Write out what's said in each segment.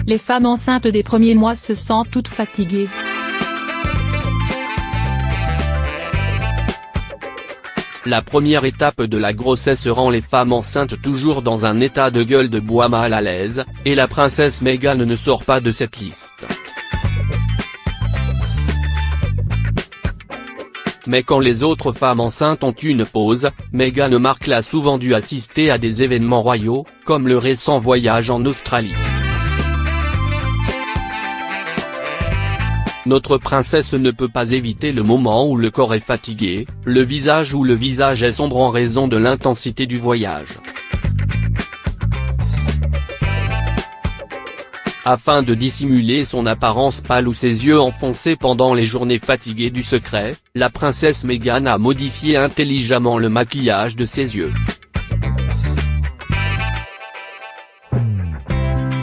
Les femmes enceintes des premiers mois se sentent toutes fatiguées. La première étape de la grossesse rend les femmes enceintes toujours dans un état de gueule de bois mal à l'aise, et la princesse Meghan ne sort pas de cette liste. Mais quand les autres femmes enceintes ont une pause, Meghan Markle a souvent dû assister à des événements royaux, comme le récent voyage en Australie. Notre princesse ne peut pas éviter le moment où le corps est fatigué, le visage est sombre en raison de l'intensité du voyage. Afin de dissimuler son apparence pâle ou ses yeux enfoncés pendant les journées fatiguées du secret, la princesse Meghan a modifié intelligemment le maquillage de ses yeux.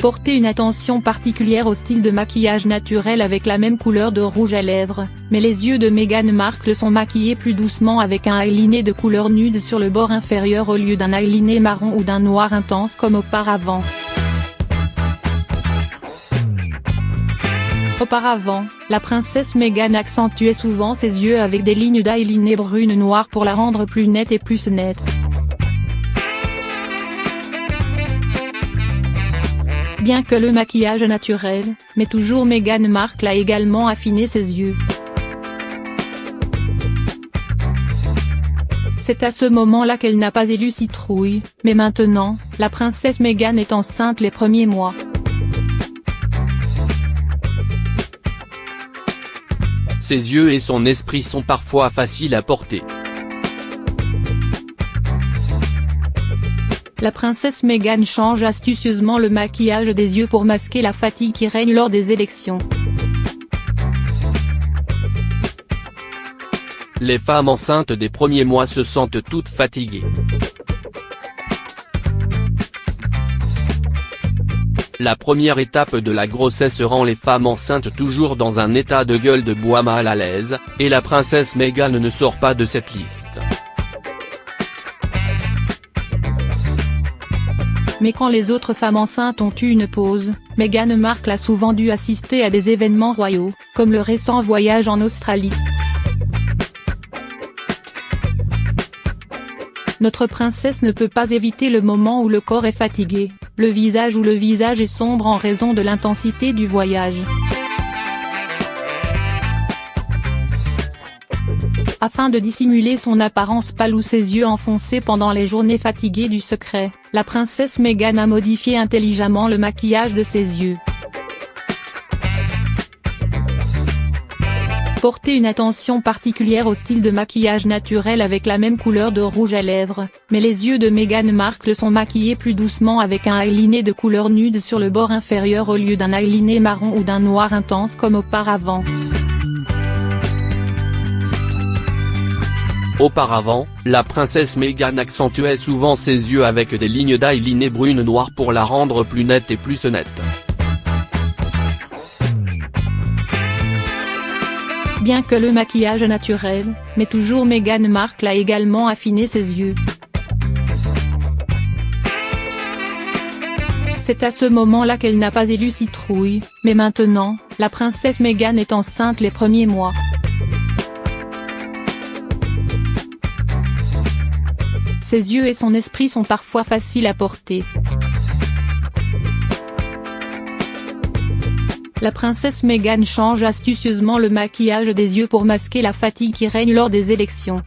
Porter une attention particulière au style de maquillage naturel avec la même couleur de rouge à lèvres, mais les yeux de Meghan Markle sont maquillés plus doucement avec un eyeliner de couleur nude sur le bord inférieur au lieu d'un eyeliner marron ou d'un noir intense comme auparavant. Auparavant, la princesse Meghan accentuait souvent ses yeux avec des lignes d'eyeliner brune-noire pour la rendre plus nette et plus nette. Bien que le maquillage naturel, mais toujours Meghan Markle a également affiné ses yeux. C'est à ce moment-là qu'elle n'a pas élu citrouille, mais maintenant, la princesse Meghan est enceinte les premiers mois. Ses yeux et son esprit sont parfois faciles à porter. La princesse Meghan change astucieusement le maquillage des yeux pour masquer la fatigue qui règne lors des élections. Les femmes enceintes des premiers mois se sentent toutes fatiguées. La première étape de la grossesse rend les femmes enceintes toujours dans un état de gueule de bois mal à l'aise, et la princesse Meghan ne sort pas de cette liste. Mais quand les autres femmes enceintes ont eu une pause, Meghan Markle a souvent dû assister à des événements royaux, comme le récent voyage en Australie. Notre princesse ne peut pas éviter le moment où le corps est fatigué, le visage est sombre en raison de l'intensité du voyage. Afin de dissimuler son apparence pâle ou ses yeux enfoncés pendant les journées fatiguées du secret, la princesse Meghan a modifié intelligemment le maquillage de ses yeux. Porter une attention particulière au style de maquillage naturel avec la même couleur de rouge à lèvres, mais les yeux de Meghan Markle sont maquillés plus doucement avec un eyeliner de couleur nude sur le bord inférieur au lieu d'un eyeliner marron ou d'un noir intense comme auparavant. Auparavant, la princesse Meghan accentuait souvent ses yeux avec des lignes d'eyeliner brune-noire pour la rendre plus nette et plus nette. Bien que le maquillage naturel, mais toujours Meghan Markle a également affiné ses yeux. C'est à ce moment-là qu'elle n'a pas élu citrouille, mais maintenant, la princesse Meghan est enceinte les premiers mois. Ses yeux et son esprit sont parfois faciles à porter. La princesse Meghan change astucieusement le maquillage des yeux pour masquer la fatigue qui règne lors des élections.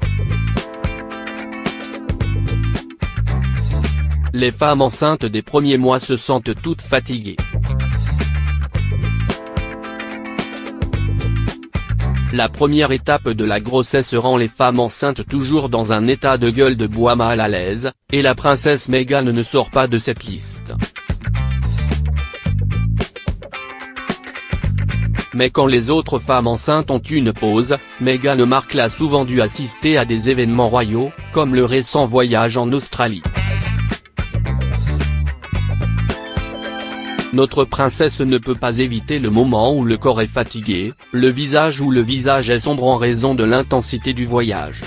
Les femmes enceintes des premiers mois se sentent toutes fatiguées. La première étape de la grossesse rend les femmes enceintes toujours dans un état de gueule de bois mal à l'aise, et la princesse Meghan ne sort pas de cette liste. Mais quand les autres femmes enceintes ont une pause, Meghan Markle a souvent dû assister à des événements royaux, comme le récent voyage en Australie. Notre princesse ne peut pas éviter le moment où le corps est fatigué, le visage est sombre en raison de l'intensité du voyage.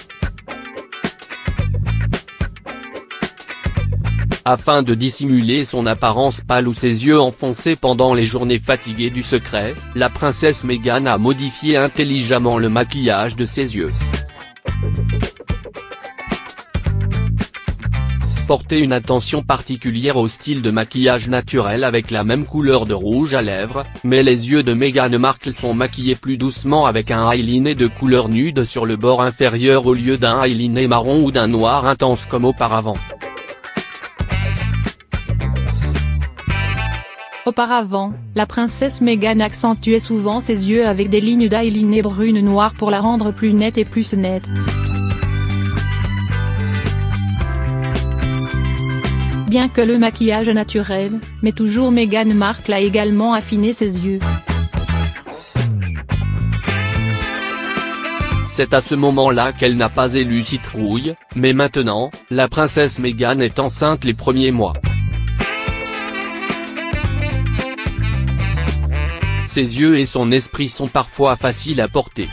Afin de dissimuler son apparence pâle ou ses yeux enfoncés pendant les journées fatiguées du secret, la princesse Meghan a modifié intelligemment le maquillage de ses yeux. Porter une attention particulière au style de maquillage naturel avec la même couleur de rouge à lèvres, mais les yeux de Meghan Markle sont maquillés plus doucement avec un eyeliner de couleur nude sur le bord inférieur au lieu d'un eyeliner marron ou d'un noir intense comme auparavant. Auparavant, la princesse Meghan accentuait souvent ses yeux avec des lignes d'eyeliner brune noire pour la rendre plus nette et plus nette. Bien que le maquillage naturel, mais toujours Meghan Markle a également affiné ses yeux. C'est à ce moment-là qu'elle n'a pas élu citrouille, mais maintenant, la princesse Meghan est enceinte les premiers mois. Ses yeux et son esprit sont parfois faciles à porter.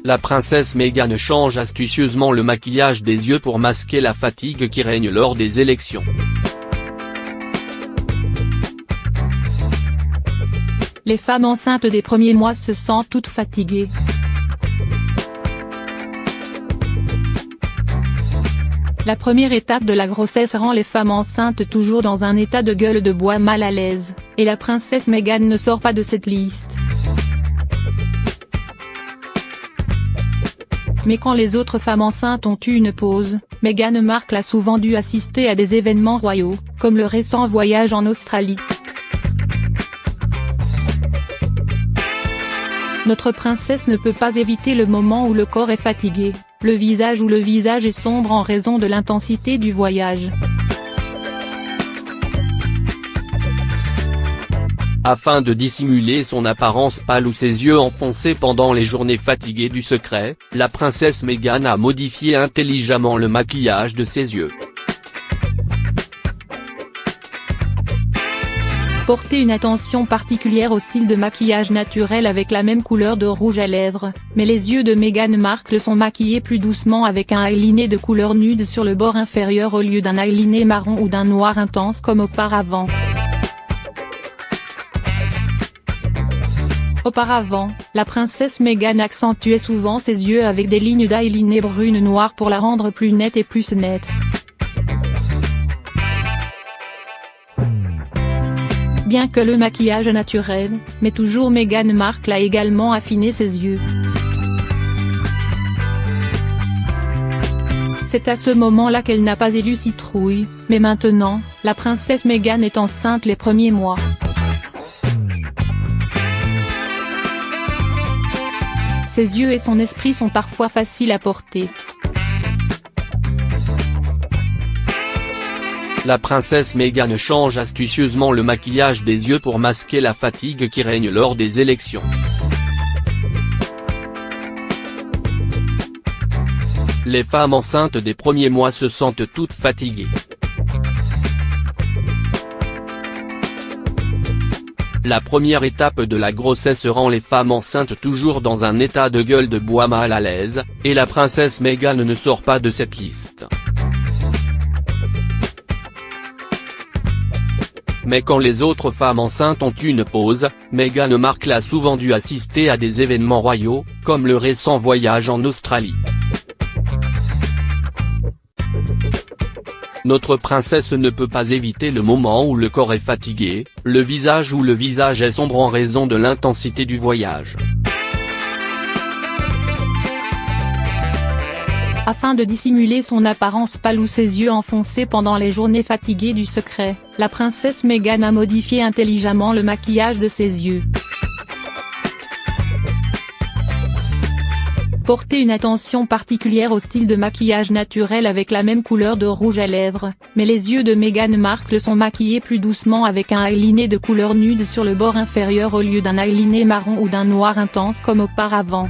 La princesse Meghan change astucieusement le maquillage des yeux pour masquer la fatigue qui règne lors des élections. Les femmes enceintes des premiers mois se sentent toutes fatiguées. La première étape de la grossesse rend les femmes enceintes toujours dans un état de gueule de bois mal à l'aise, et la princesse Meghan ne sort pas de cette liste. Mais quand les autres femmes enceintes ont eu une pause, Meghan Markle a souvent dû assister à des événements royaux, comme le récent voyage en Australie. Notre princesse ne peut pas éviter le moment où le corps est fatigué, le visage est sombre en raison de l'intensité du voyage. Afin de dissimuler son apparence pâle ou ses yeux enfoncés pendant les journées fatiguées du secret, la princesse Meghan a modifié intelligemment le maquillage de ses yeux. Porter une attention particulière au style de maquillage naturel avec la même couleur de rouge à lèvres, mais les yeux de Meghan Markle sont maquillés plus doucement avec un eyeliner de couleur nude sur le bord inférieur au lieu d'un eyeliner marron ou d'un noir intense comme auparavant. Auparavant, la princesse Meghan accentuait souvent ses yeux avec des lignes d'eyeliner brune noire pour la rendre plus nette et plus nette. Bien que le maquillage naturel, mais toujours Meghan Markle a également affiné ses yeux. C'est à ce moment-là qu'elle n'a pas élu citrouille, mais maintenant, la princesse Meghan est enceinte les premiers mois. Ses yeux et son esprit sont parfois faciles à porter. La princesse Meghan change astucieusement le maquillage des yeux pour masquer la fatigue qui règne lors des élections. Les femmes enceintes des premiers mois se sentent toutes fatiguées. La première étape de la grossesse rend les femmes enceintes toujours dans un état de gueule de bois mal à l'aise, et la princesse Meghan ne sort pas de cette liste. Mais quand les autres femmes enceintes ont eu une pause, Meghan Markle a souvent dû assister à des événements royaux, comme le récent voyage en Australie. Notre princesse ne peut pas éviter le moment où le corps est fatigué, le visage est sombre en raison de l'intensité du voyage. Afin de dissimuler son apparence pâle ou ses yeux enfoncés pendant les journées fatiguées du secret, la princesse Meghan a modifié intelligemment le maquillage de ses yeux. Porter une attention particulière au style de maquillage naturel avec la même couleur de rouge à lèvres, mais les yeux de Meghan Markle sont maquillés plus doucement avec un eyeliner de couleur nude sur le bord inférieur au lieu d'un eyeliner marron ou d'un noir intense comme auparavant.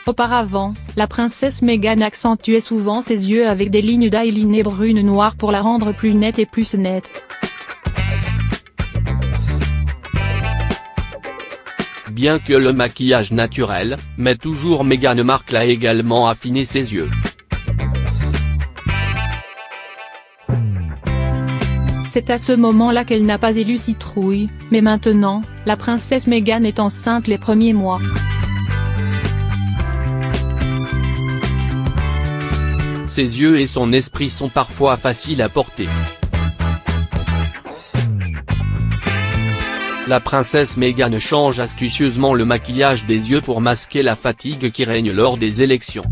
Auparavant, la princesse Meghan accentuait souvent ses yeux avec des lignes d'eyeliner brune noire pour la rendre plus nette et plus nette. Bien que le maquillage naturel, mais toujours Meghan Markle a également affiné ses yeux. C'est à ce moment-là qu'elle n'a pas élu citrouille, mais maintenant, la princesse Meghan est enceinte les premiers mois. Ses yeux et son esprit sont parfois faciles à porter. La princesse Meghan change astucieusement le maquillage des yeux pour masquer la fatigue qui règne lors des élections.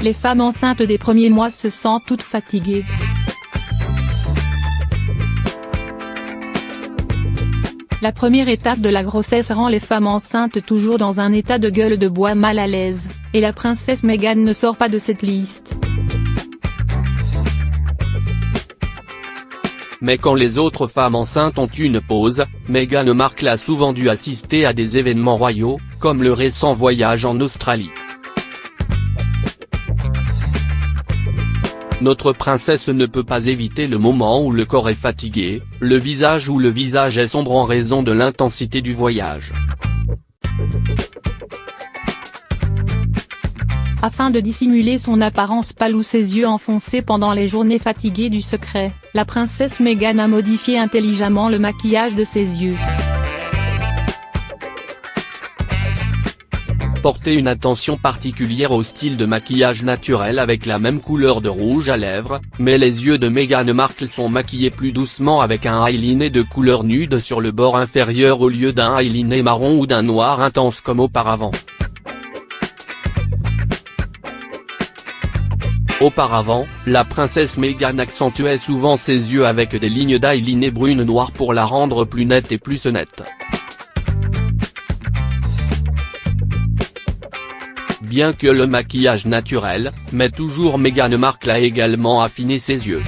Les femmes enceintes des premiers mois se sentent toutes fatiguées. La première étape de la grossesse rend les femmes enceintes toujours dans un état de gueule de bois mal à l'aise, et la princesse Meghan ne sort pas de cette liste. Mais quand les autres femmes enceintes ont une pause, Meghan Markle a souvent dû assister à des événements royaux, comme le récent voyage en Australie. Notre princesse ne peut pas éviter le moment où le corps est fatigué, le visage est sombre en raison de l'intensité du voyage. Afin de dissimuler son apparence pâle ou ses yeux enfoncés pendant les journées fatiguées du secret, la princesse Meghan a modifié intelligemment le maquillage de ses yeux. Porter une attention particulière au style de maquillage naturel avec la même couleur de rouge à lèvres, mais les yeux de Meghan Markle sont maquillés plus doucement avec un eyeliner de couleur nude sur le bord inférieur au lieu d'un eyeliner marron ou d'un noir intense comme auparavant. Auparavant, la princesse Meghan accentuait souvent ses yeux avec des lignes d'eyeliner brune noire pour la rendre plus nette et plus nette. Bien que le maquillage naturel, mais toujours Meghan Markle a également affiné ses yeux.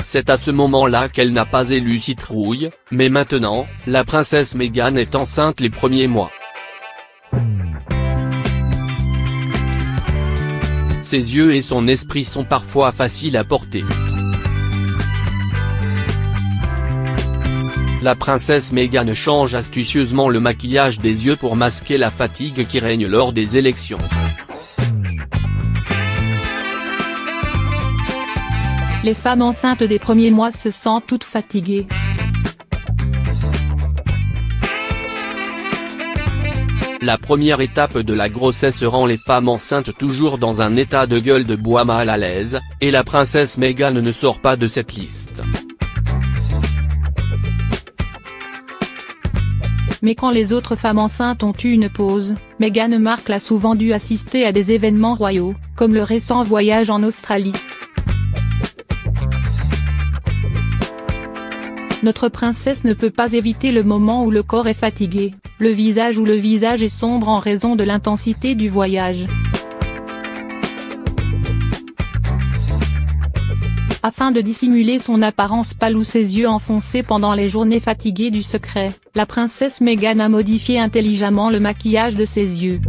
C'est à ce moment-là qu'elle n'a pas élu citrouille, mais maintenant, la princesse Meghan est enceinte les premiers mois. Ses yeux et son esprit sont parfois faciles à porter. La princesse Meghan change astucieusement le maquillage des yeux pour masquer la fatigue qui règne lors des élections. Les femmes enceintes des premiers mois se sentent toutes fatiguées. La première étape de la grossesse rend les femmes enceintes toujours dans un état de gueule de bois mal à l'aise, et la princesse Meghan ne sort pas de cette liste. Mais quand les autres femmes enceintes ont eu une pause, Meghan Markle a souvent dû assister à des événements royaux, comme le récent voyage en Australie. Notre princesse ne peut pas éviter le moment où le corps est fatigué, le visage est sombre en raison de l'intensité du voyage. Afin de dissimuler son apparence pâle ou ses yeux enfoncés pendant les journées fatiguées du secret, la princesse Meghan a modifié intelligemment le maquillage de ses yeux.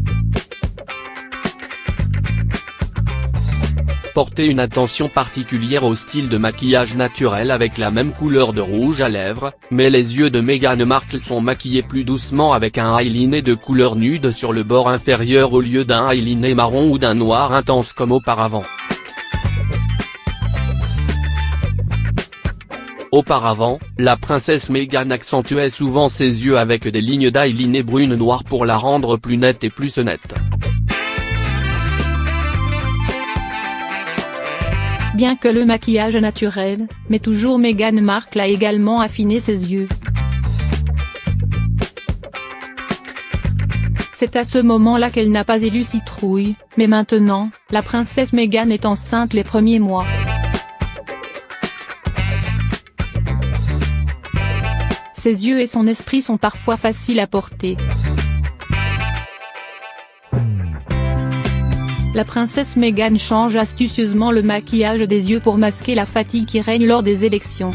Porter une attention particulière au style de maquillage naturel avec la même couleur de rouge à lèvres, mais les yeux de Meghan Markle sont maquillés plus doucement avec un eyeliner de couleur nude sur le bord inférieur au lieu d'un eyeliner marron ou d'un noir intense comme auparavant. Auparavant, la princesse Meghan accentuait souvent ses yeux avec des lignes d'eyeliner brune noire pour la rendre plus nette et plus nette. Bien que le maquillage naturel, mais toujours Meghan Markle a également affiné ses yeux. C'est à ce moment-là qu'elle n'a pas élu citrouille, mais maintenant, la princesse Meghan est enceinte les premiers mois. Ses yeux et son esprit sont parfois faciles à porter. La princesse Meghan change astucieusement le maquillage des yeux pour masquer la fatigue qui règne lors des élections.